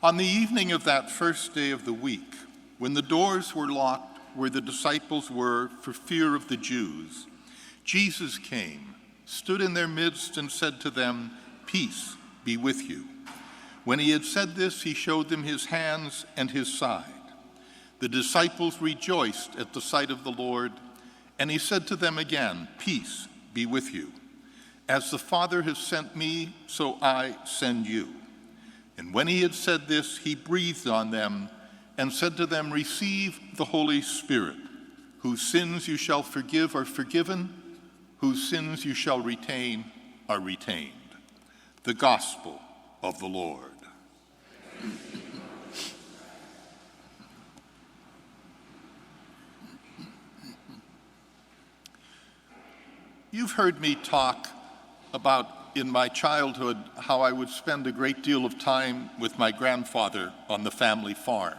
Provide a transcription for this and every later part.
On the evening of that first day of the week, when the doors were locked where the disciples were for fear of the Jews, Jesus came, stood in their midst, and said to them, "Peace be with you." When he had said this, he showed them his hands and his side. The disciples rejoiced at the sight of the Lord, and he said to them again, "Peace be with you. As the Father has sent me, so I send you." And when he had said this, he breathed on them and said to them, "Receive the Holy Spirit. Whose sins you shall forgive are forgiven, whose sins you shall retain are retained." The Gospel of the Lord. You've heard me talk about, in my childhood, how I would spend a great deal of time with my grandfather on the family farm.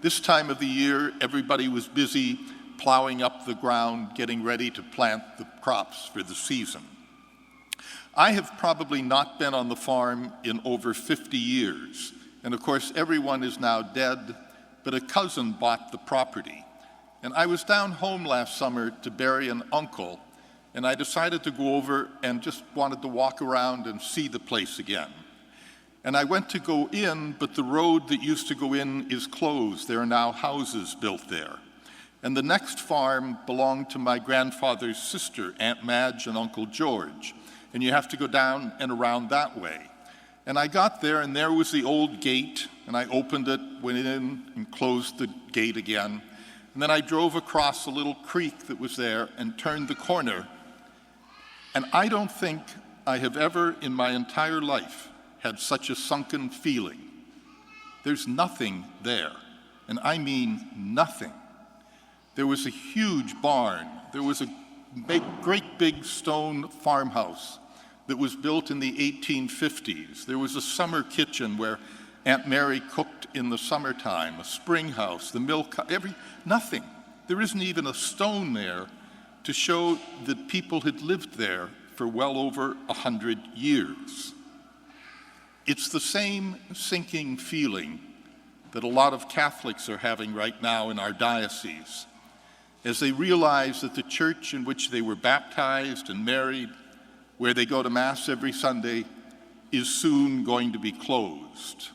This time of the year, everybody was busy plowing up the ground, getting ready to plant the crops for the season. I have probably not been on the farm in over 50 years, and of course everyone is now dead, but a cousin bought the property. And I was down home last summer to bury an uncle, and I decided to go over and just wanted to walk around and see the place again. And I went to go in, but the road that used to go in is closed. There are now houses built there. And the next farm belonged to my grandfather's sister, Aunt Madge and Uncle George. And you have to go down and around that way. And I got there, and there was the old gate, and I opened it, went in, and closed the gate again. And then I drove across a little creek that was there and turned the corner. And I don't think I have ever in my entire life had such a sunken feeling. There's nothing there, and I mean nothing. There was a huge barn. There was a great big stone farmhouse that was built in the 1850s. There was a summer kitchen where Aunt Mary cooked in the summertime, a spring house, the milk, nothing. There isn't even a stone there to show that people had lived there for well over 100 years. It's the same sinking feeling that a lot of Catholics are having right now in our diocese, as they realize that the church in which they were baptized and married, where they go to Mass every Sunday, is soon going to be closed.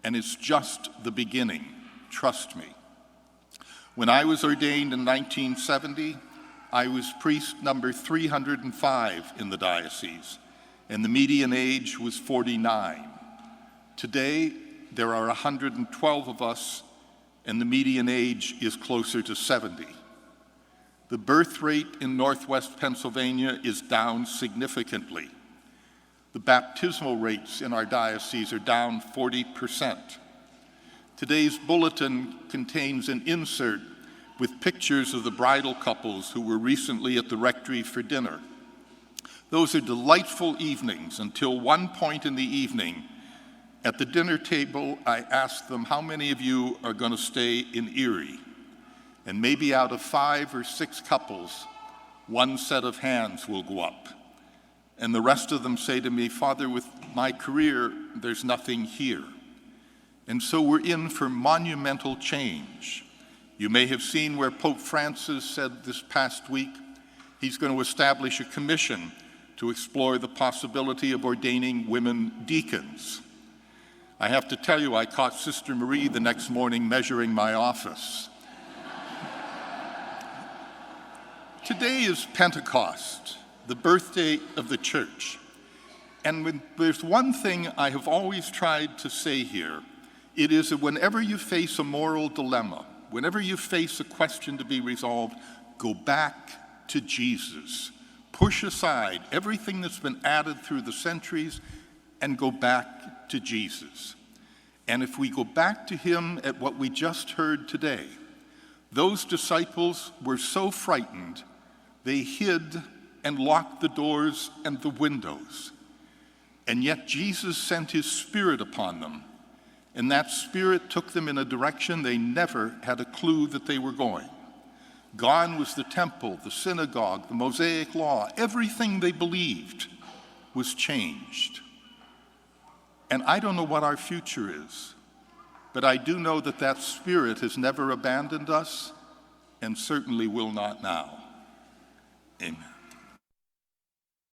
And it's just the beginning, trust me. When I was ordained in 1970, I was priest number 305 in the diocese, and the median age was 49. Today, there are 112 of us, and the median age is closer to 70. The birth rate in Northwest Pennsylvania is down significantly. The baptismal rates in our diocese are down 40%. Today's bulletin contains an insert with pictures of the bridal couples who were recently at the rectory for dinner. Those are delightful evenings until one point in the evening. At the dinner table, I asked them, "How many of you are going to stay in Erie?" And maybe out of 5 or 6 couples, one set of hands will go up. And the rest of them say to me, "Father, with my career, there's nothing here." And so we're in for monumental change. You may have seen where Pope Francis said this past week he's going to establish a commission to explore the possibility of ordaining women deacons. I have to tell you, I caught Sister Marie the next morning measuring my office. Today is Pentecost, the birthday of the church. And when there's one thing I have always tried to say here, it is that whenever you face a moral dilemma, whenever you face a question to be resolved, go back to Jesus. Push aside everything that's been added through the centuries and go back to Jesus. And if we go back to him at what we just heard today, those disciples were so frightened, they hid and locked the doors and the windows. And yet Jesus sent his Spirit upon them. And that Spirit took them in a direction they never had a clue that they were going. Gone was the temple, the synagogue, the Mosaic law. Everything they believed was changed. And I don't know what our future is, but I do know that that spirit has never abandoned us and certainly will not now. Amen.